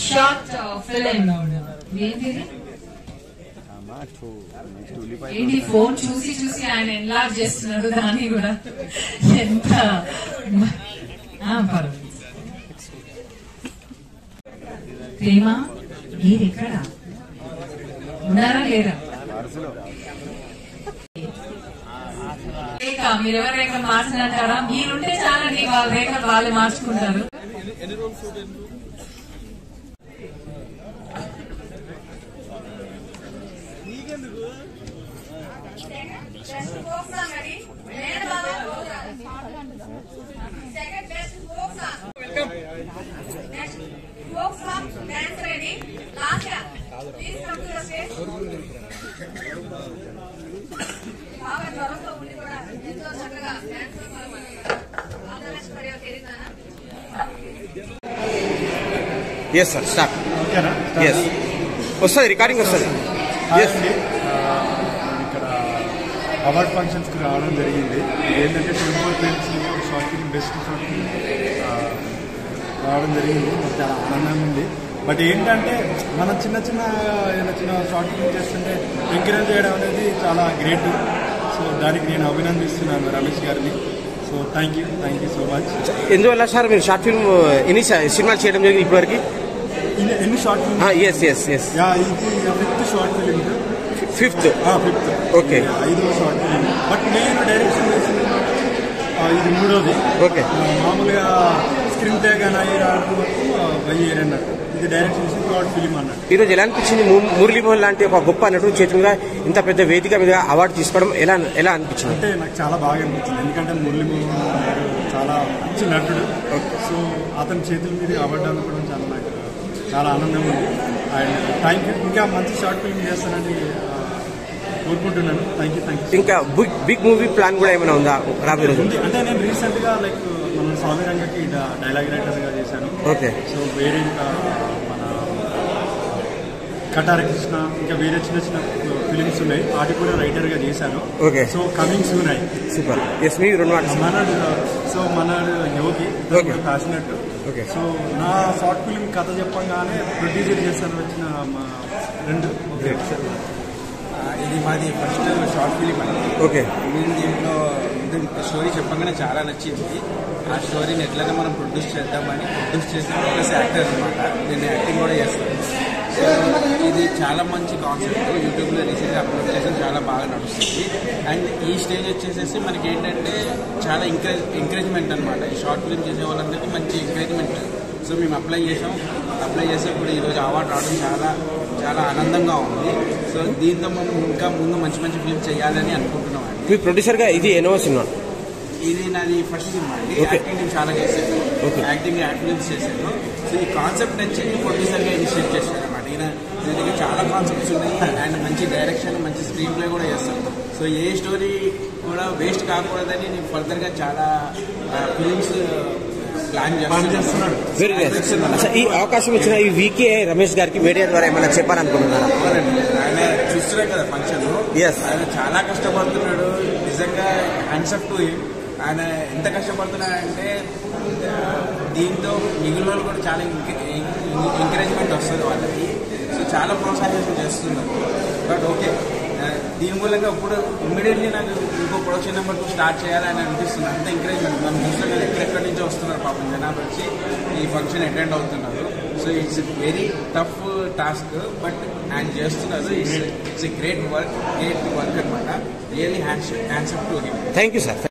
Short film ఏంటి phone చూసి చూసి ఆయన ఎన్లార్జ్ చేస్తున్నాడు దాన్ని కూడా ఎంత ప్రేమ మీరు ఎక్కడ ఉన్నారా లేరా మీరు ఎవరు రేఖలు మార్చినంటారా మీరుంటే చాలండి వాళ్ళ రేఖలు వాళ్ళు మార్చుకుంటారు Yes sir, start. Okay na? Yes. వస్తుంది రికార్డింగ్ వస్తుంది. Yes. ఇక్కడ అవార్డ్ ఫంక్షన్స్ కి రావడం జరిగింది. ఏంటంటే 24 films short film best short film రావడం జరిగింది. చాలా ఆనందంగా ఉంది. బట్ ఏంటంటే మనం చిన్న షార్ట్ ఫిల్మ్ చేస్తుంటే ఎంకరేజ్ చేయడం అనేది చాలా గ్రేట్. సో దానికి నేను అభినందిస్తున్నాను రమేష్ గారిని. So thank you so much. ఎందువల్ల సార్ మీరు షార్ట్ ఫిల్మ్ ఎన్ని సినిమాలు చేయడం జరిగింది ఇప్పటివరకు? ఎన్ని short film? Yes yes yes. ఇది 5th short film. Fifth. Okay. 5వ షార్ట్ ఫిల్మ్. బట్ నేను డైరెక్షన్ చేసింది ఇది 3వది. ఓకే. మామూలుగా స్క్రీన్ ప్లే కానీ అన్నట్టు ఇది డైరెక్షన్ చేసి 3rd ఫిలిం అన్నట్టు. ఈరోజు ఎలా అనిపించింది మురళీమోహన్ లాంటి ఒక గొప్ప నటుడు చేతులుగా ఇంత పెద్ద వేదిక మీద అవార్డు తీసుకోవడం ఎలా అనిపించింది? అంటే నాకు చాలా బాగా అనిపించింది. ఎందుకంటే మురళీమోహన్ గారు చాలా మంచి నటుడు. సో అతని చేతుల మీద అవార్డు అనుకోవడం చాలా ఆనందంగా ఉంది. And thank you. ఇంకా మంచి షార్ట్ ఫిల్మ్ చేస్తానని కోరుకుంటున్నాను. Thank you. ఇంకా బిగ్ మూవీ ప్లాన్ కూడా ఏమైనా ఉందా రాబోయే రోజు? అంటే నేను రీసెంట్ గా మన స్వామి రంగకి డైలాగ్ రైటర్ గా చేశాను. ఓకే. సో వేరే ఇంకా మన కటార కృష్ణ ఇంకా వేరే చిన్న ఫిలిమ్స్ ఉన్నాయి, వాటి కూడా రైటర్ గా చేశాను. ఓకే. సో కమింగ్ సూన్ అయ్యి. సూపర్. ఎస్ మీ మన యోగి ప్యాషనెట్. ఓకే. సో నా షార్ట్ ఫిల్మ్ కథ చెప్పంగానే ప్రొడ్యూసర్ చేస్తాను వచ్చిన మా ఫ్రెండ్. ఇది మాది ఫస్ట్ షార్ట్ ఫిలిం అండి. ఓకే. దీంట్లో స్టోరీ చెప్పగానే చాలా నచ్చింది. ఆ స్టోరీని ఎట్లయినా మనం ప్రొడ్యూస్ చేద్దామని ప్రొడ్యూస్ చేసిన ప్లస్ యాక్టర్ అనమాట. నేను యాక్టింగ్ కూడా చేస్తాను. సో ఇది చాలా మంచి కాన్సెప్ట్. యూట్యూబ్లో రీసెంట్గా అప్లోడ్ చేసి చాలా బాగా నడుస్తుంది. అండ్ ఈ స్టేజ్ వచ్చేసేసి మనకి ఏంటంటే చాలా ఎంకరేజ్మెంట్ అనమాట. ఈ షార్ట్ ఫిలిం చేసే వాళ్ళందరికీ మంచి ఎంకరేజ్మెంట్. సో మేము అప్లై చేసి ఇప్పుడు ఈరోజు అవార్డు రావడం చాలా ఆనందంగా ఉంది. సో దీంతో మనం ఇంకా ముందు మంచి ఫిల్మ్ చేయాలని అనుకుంటున్నాం. మీ ప్రొడ్యూసర్గా ఇది ఎన్నో సినిమా? ఇది నాది ఫస్ట్ సినిమా అండి. యాక్టింగ్ నేను చాలా చేశాను. యాక్టింగ్ యాడ్ ఫిల్మ్స్ చేశాను. సో ఈ కాన్సెప్ట్ వచ్చి ప్రొడ్యూసర్గా ఇనిషియేట్ చేశాను అనమాట. ఈయన దగ్గర చాలా కాన్సెప్ట్స్ ఉన్నాయి. అండ్ మంచి డైరెక్షన్, మంచి స్క్రీన్ ప్లే కూడా చేస్తాను. సో ఏ స్టోరీ కూడా వేస్ట్ కాకూడదని నేను ఫర్దర్గా చాలా ఫిలిమ్స్ ప్లాన్ చేస్తున్నాడు. ఈ అవకాశం ఇచ్చిన ఈ వీకే రమేష్ గారికి మీడియా ద్వారా ఏమైనా చెప్పాలనుకుంటున్నారా? ఆయన చూస్తున్నాం కదా ఫంక్షన్. ఆయన చాలా కష్టపడుతున్నాడు. నిజంగా హ్యాండ్స్ అప్ టు హిమ్. ఆయన ఎంత కష్టపడుతున్నాడంటే దీంతో మిగిలిన వాళ్ళు కూడా చాలా ఎంకరేజ్మెంట్ వస్తుంది వాళ్ళకి. సో చాలా ప్రోత్సాహం చేస్తున్నారు. బట్ ఓకే, దీని మూలంగా ఇప్పుడు ఇమ్మీడియట్లీ నాకు ఇంకో ప్రొడక్షన్ నెంబర్ 2 స్టార్ట్ చేయాలని అనిపిస్తుంది. అంత ఎంకరేజ్మెంట్. మనం చూస్తాం కదా ఎక్కడెక్కడి నుంచో వస్తున్నారు పాపం జనాలు వచ్చి ఈ ఫంక్షన్ అటెండ్ అవుతున్నారు. So it's very tough task. But ఆయన చేస్తున్నారు. ఇట్స్ గ్రేట్ వర్క్ అనమాట. Really hands up to him. Thank you sir.